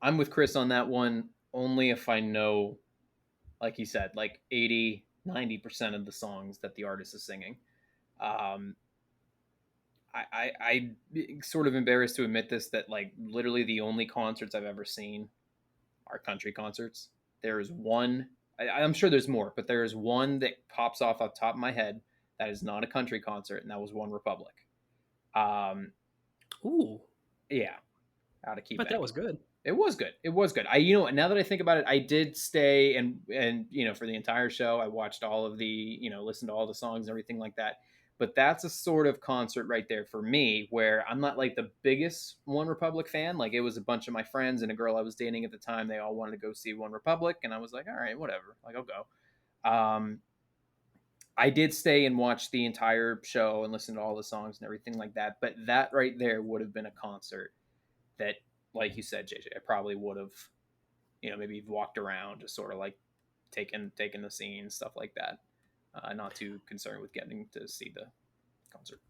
B: I'm with Chris on that one only if I know, like he said, like 80, 90% of the songs that the artist is singing. I'm sort of embarrassed to admit this, that like literally the only concerts I've ever seen are country concerts. There is one, I'm sure there's more, but there is one that pops off the top of my head that is not a country concert, and that was One Republic.
C: Ooh.
B: Yeah, out of Keep.
C: But that was good.
B: It was good. It was good. Now that I think about it, I did stay and for the entire show, I watched all of the, listened to all the songs and everything like that. But that's a sort of concert right there for me where I'm not like the biggest One Republic fan. Like it was a bunch of my friends and a girl I was dating at the time. They all wanted to go see One Republic, and I was like, all right, whatever. Like I'll go. I did stay and watch the entire show and listen to all the songs and everything like that. But that right there would have been a concert that, like you said, JJ, I probably would have, maybe walked around, just sort of like taking the scene, stuff like that. Not too concerned with getting to see the concert.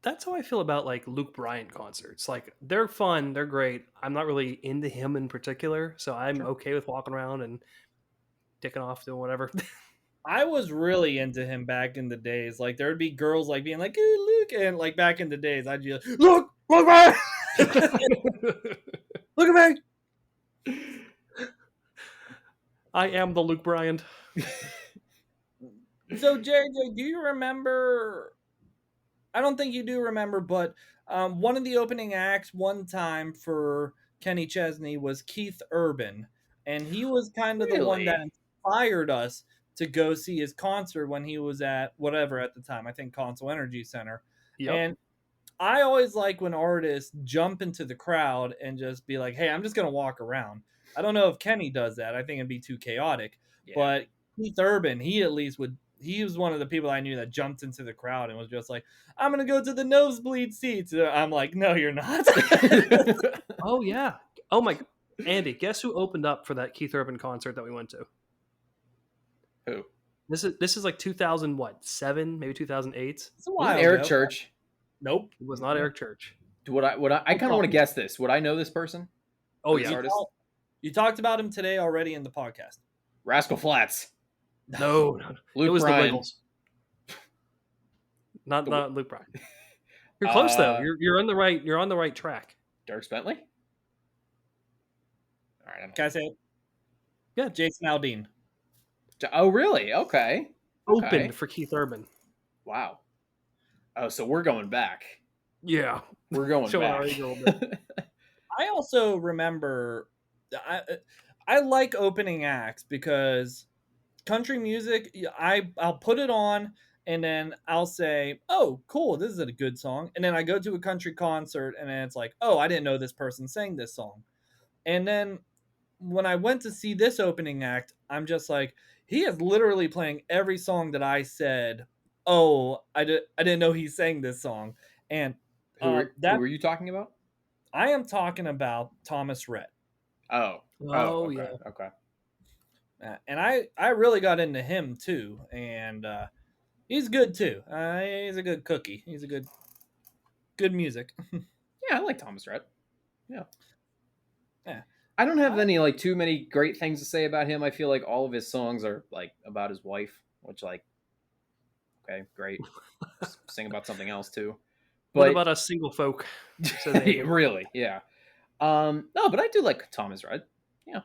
C: That's how I feel about like Luke Bryan concerts. Like they're fun, they're great. I'm not really into him in particular, so I'm okay with walking around and dicking off doing whatever.
A: I was really into him back in the days. Like there would be girls like being like, "Ooh, Luke," and like back in the days, I'd be like, "Look at look at me."
C: I am the Luke Bryan.
A: So JJ, do you remember? I don't think you do remember, but one of the opening acts one time for Kenny Chesney was Keith Urban, and he was kind of the one that
B: Really?
A: inspired us to go see his concert when he was at whatever at the time. I think Console Energy Center.
C: Yep.
A: And I always like when artists jump into the crowd and just be like, "Hey, I'm just gonna walk around." I don't know if Kenny does that. I think it'd be too chaotic.
B: Yeah.
A: But Keith Urban, he at least would. He was one of the people I knew that jumped into the crowd and was just like, "I'm gonna go to the nosebleed seats." I'm like, "No, you're not."
C: Oh yeah. Oh my. Andy, guess who opened up for that Keith Urban concert that we went to?
B: Who?
C: This is like 2007, maybe 2008.
A: It's a
B: Was
A: while
B: it Eric
A: ago.
B: Church?
A: Nope.
C: It was not Eric Church.
B: I kind of want to guess this. Would I know this person?
C: Oh
B: This
C: yeah.
B: artist?
A: You talked about him today already in the podcast.
B: Rascal Flatts.
C: No.
B: Luke
C: It was
B: Bryan.
C: the Wiggles. Not Luke Bryan. You're close though. You're on the right. You're on the right track.
B: Dierks Bentley. All right.
A: Can I say it?
C: Yeah.
A: Jason Aldean.
B: Oh, really? Okay.
C: Opened for Keith Urban.
B: Wow. Oh, so we're going back.
C: Yeah.
B: We're going
C: Showing our
B: back.
C: age a little bit.
A: I also remember I like opening acts because country music, I'll put it on and then I'll say, "Oh, cool, this is a good song." And then I go to a country concert and then it's like, "Oh, I didn't know this person sang this song." And then when I went to see this opening act, I'm just like, he is literally playing every song that I said, "Oh, I didn't know he sang this song." And
B: Who were you talking about?
A: I am talking about Thomas Rhett.
B: Oh.
C: Oh,
B: Okay.
C: yeah.
B: Okay.
A: And I really got into him too, and he's good too. He's a good cookie. He's a good music.
B: Yeah, I like Thomas Rhett. Yeah.
A: Yeah.
B: I don't have any like too many great things to say about him. I feel like all of his songs are like about his wife, which like, okay, great. Sing about something else too. But
C: What about us single folk?
B: really, yeah. No, but I do like Thomas Rhett. Yeah.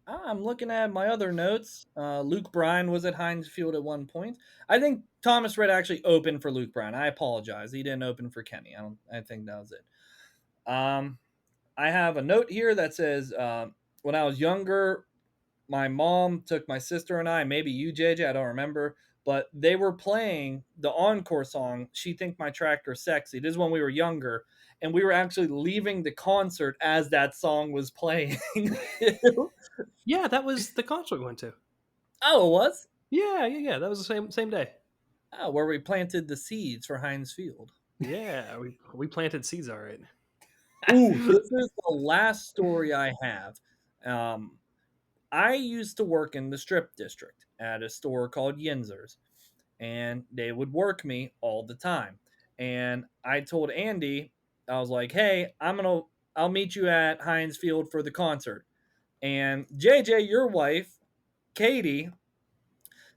A: I'm looking at my other notes. Luke Bryan was at Heinz Field at one point. I think Thomas Rhett actually opened for Luke Bryan. I apologize. He didn't open for Kenny. I think that was it. I have a note here that says, when I was younger, my mom took my sister and I, maybe you, JJ, I don't remember, but they were playing the encore song, "She Think My Tractor's Sexy." This is when we were younger, and we were actually leaving the concert as that song was playing.
C: Yeah, that was the concert we went to.
A: Oh, it was?
C: Yeah. That was the same day.
A: Oh, where we planted the seeds for Heinz Field.
C: Yeah, we planted seeds, all right.
A: Ooh, this is the last story I have. I used to work in the Strip District at a store called Yinzer's, and they would work me all the time. And I told Andy, I was like, "Hey, I'll meet you at Heinz Field for the concert." And JJ, your wife, Katie,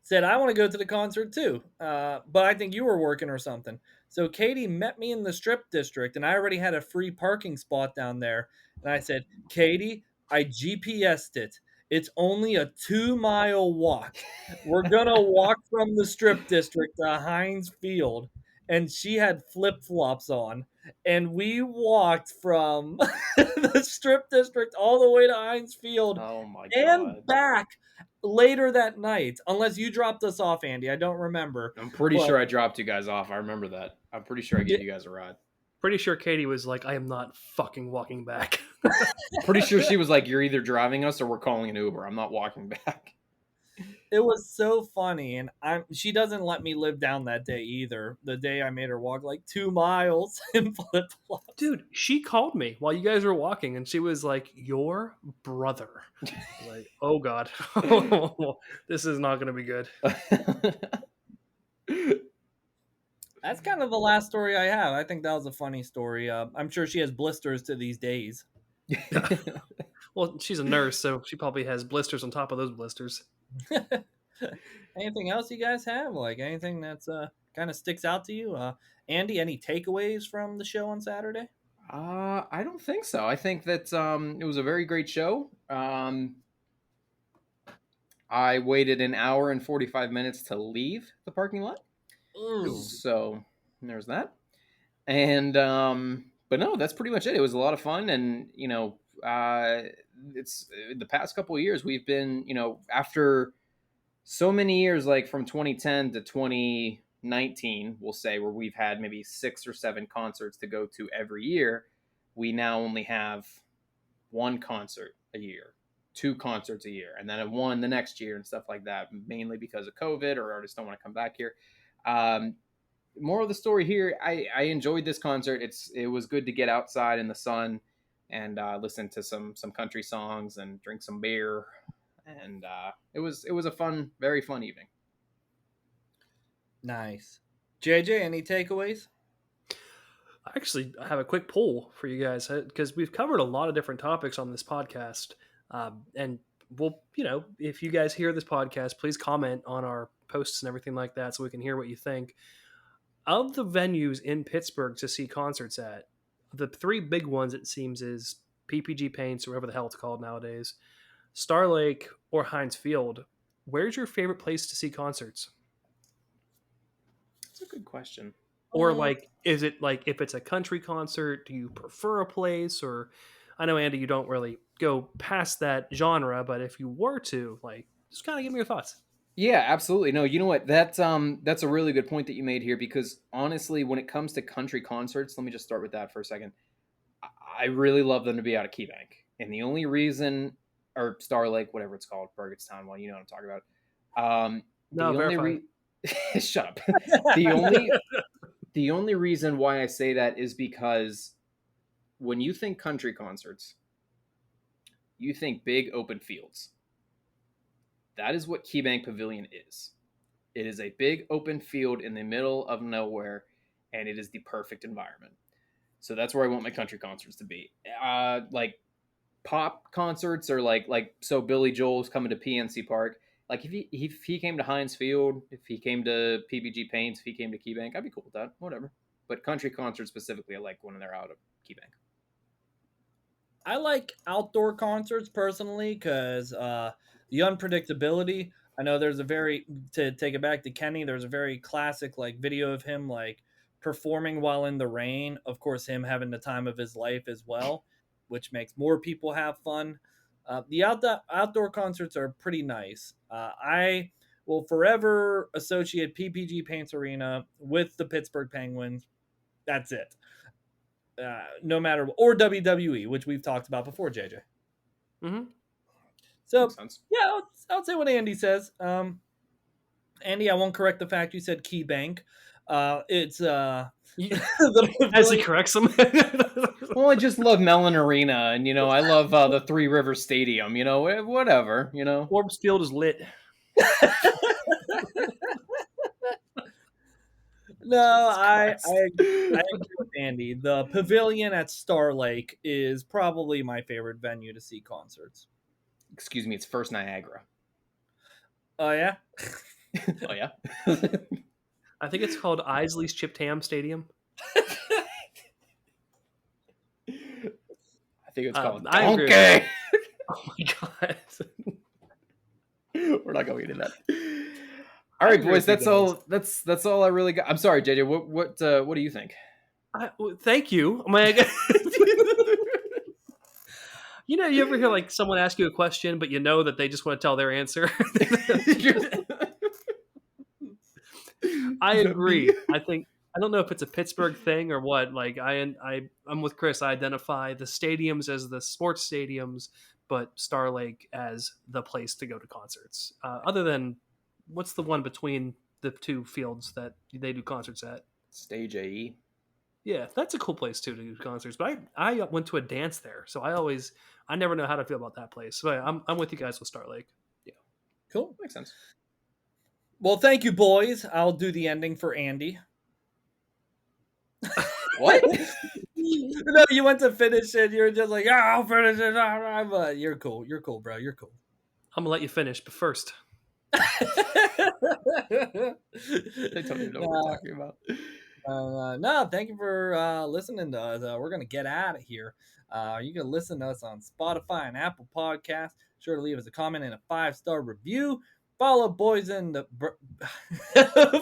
A: said, "I want to go to the concert too, but I think you were working or something." So Katie met me in the Strip District, and I already had a free parking spot down there. And I said, "Katie, I GPSed it. It's only a 2-mile walk. We're going to walk from the Strip District to Heinz Field." And she had flip-flops on. And we walked from the Strip District all the way to Heinz Field
B: Oh my
A: and
B: god.
A: back later that night, unless you dropped us off, Andy. I don't remember.
B: I'm pretty
A: But
B: sure I dropped you guys off. I remember that. I'm pretty sure I
A: yeah,
B: gave you guys a ride.
C: Pretty sure Katie was like, I am not fucking walking back.
B: Pretty sure she was like, "You're either driving us or we're calling an Uber. I'm not walking back."
A: it was so funny, and she doesn't let me live down that day either. The day I made her walk like 2 miles in flip flops.
C: Dude, she called me while you guys were walking, and she was like, "Your brother." Like, oh god, this is not going to be good.
A: That's kind of the last story I have. I think that was a funny story. I'm sure she has blisters to these days.
C: Well, she's a nurse, so she probably has blisters on top of those blisters.
A: Anything else you guys have? Like anything that's kind of sticks out to you? Andy, any takeaways from the show on Saturday?
B: I don't think so. I think that it was a very great show. I waited an hour and 45 minutes to leave the parking lot.
A: Ooh.
B: So there's that. And but no, that's pretty much it. It was a lot of fun, and it's the past couple of years we've been, after so many years, like from 2010 to 2019, we'll say, where we've had maybe 6 or 7 concerts to go to every year. We now only have 1 concert a year, 2 concerts a year, and then 1 the next year and stuff like that, mainly because of COVID or artists don't want to come back here. More of the story here, I enjoyed this concert. It was good to get outside in the sun and listen to some country songs and drink some beer, and it was a fun, very fun evening.
A: Nice. JJ, any takeaways?
C: I actually have a quick poll for you guys because we've covered a lot of different topics on this podcast, and we'll, if you guys hear this podcast, please comment on our posts and everything like that so we can hear what you think. Of the venues in Pittsburgh to see concerts at, the 3 big ones, it seems, is PPG Paints, or whatever the hell it's called nowadays, Star Lake, or Heinz Field. Where's your favorite place to see concerts?
B: That's a good question.
C: Or like, is it like, if it's a country concert, do you prefer a place? Or I know, Andy, you don't really go past that genre, but if you were to, like, just kind of give me your thoughts.
B: Yeah, absolutely. No, you know what? That's a really good point that you made here, because honestly, when it comes to country concerts, let me just start with that for a second. I really love them to be out of KeyBank. And the only reason, or Star Lake, whatever it's called, Burgh, well, you know what I'm talking about. Shut up. The only reason why I say that is because when you think country concerts, you think big open fields. That is what KeyBank Pavilion is. It is a big open field in the middle of nowhere, and it is the perfect environment. So that's where I want my country concerts to be. Like pop concerts, or so Billy Joel's coming to PNC Park. Like if he came to Heinz Field, if he came to PPG Paints, if he came to KeyBank, I'd be cool with that. Whatever. But country concerts specifically, I like when they're out of KeyBank.
A: I like outdoor concerts personally because the unpredictability. I know there's to take it back to Kenny, there's a very classic like video of him like performing while in the rain. Of course, him having the time of his life as well, which makes more people have fun. The outdoor concerts are pretty nice. I will forever associate PPG Paints Arena with the Pittsburgh Penguins. That's it. No matter, or WWE, which we've talked about before, JJ.
C: Mm-hmm.
A: So yeah, I'll say what Andy says. Andy, I won't correct the fact you said KeyBank. It's
C: as he corrects him.
B: Well, I just love Mellon Arena, and I love the Three Rivers Stadium. Whatever.
C: Forbes Field is lit.
A: No, I agree with Andy. The Pavilion at Star Lake is probably my favorite venue to see concerts.
B: Excuse me, it's First Niagara.
A: Oh, yeah?
B: Oh, yeah?
C: I think it's called Isley's Chipped Ham Stadium.
B: I think it's called
C: I agree.
B: Okay.
C: Oh, my God.
B: We're not going into that. All right, boys. That's all. That's all I really got. I'm sorry, JJ. What do you think?
C: Thank you. You know, you ever hear like someone ask you a question, but you know that they just want to tell their answer? I
B: Is that me?
C: agree. I don't know if it's a Pittsburgh thing or what. Like I'm with Chris. I identify the stadiums as the sports stadiums, but Star Lake as the place to go to concerts. Other than what's the one between the two fields that they do concerts at?
B: Stage AE.
C: Yeah, that's a cool place too to do concerts. But I went to a dance there, so I never know how to feel about that place. So yeah, I'm with you guys with Star Lake.
B: Yeah,
A: Cool.
B: makes sense.
A: Well, thank you, boys. I'll do the ending for Andy.
B: What?
A: No, you went to finish it. You're just like, yeah, I'll finish it. But you're cool. You're cool, bro. You're cool.
C: I'm gonna let you finish, but first,
B: They don't even know what we're talking about.
A: No, thank you for listening to us. We're gonna get out of here. You can listen to us on Spotify and Apple Podcasts. Sure to leave us a comment and a 5-star review. Follow Boys in the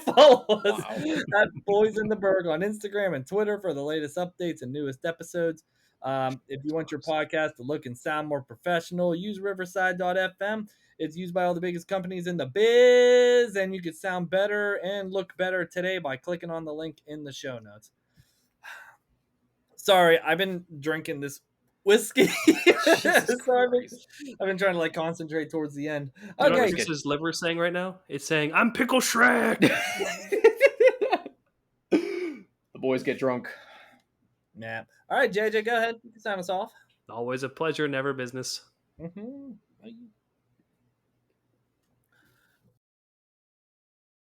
A: follow us at Boys in the Burgh on Instagram and Twitter for the latest updates and newest episodes. If you want your podcast to look and sound more professional, use Riverside.fm. It's used by all the biggest companies in the biz, and you can sound better and look better today by clicking on the link in the show notes. Sorry, I've been drinking this whiskey. Sorry, I've been trying to like concentrate towards the end.
C: you know
A: Okay,
C: what Chris's liver is saying right now? It's saying, "I'm Pickle Shrek."
B: The boys get drunk.
A: yeah. All right, JJ, go ahead. You can sign us off.
C: Always a pleasure, never business.
A: Mm-hmm.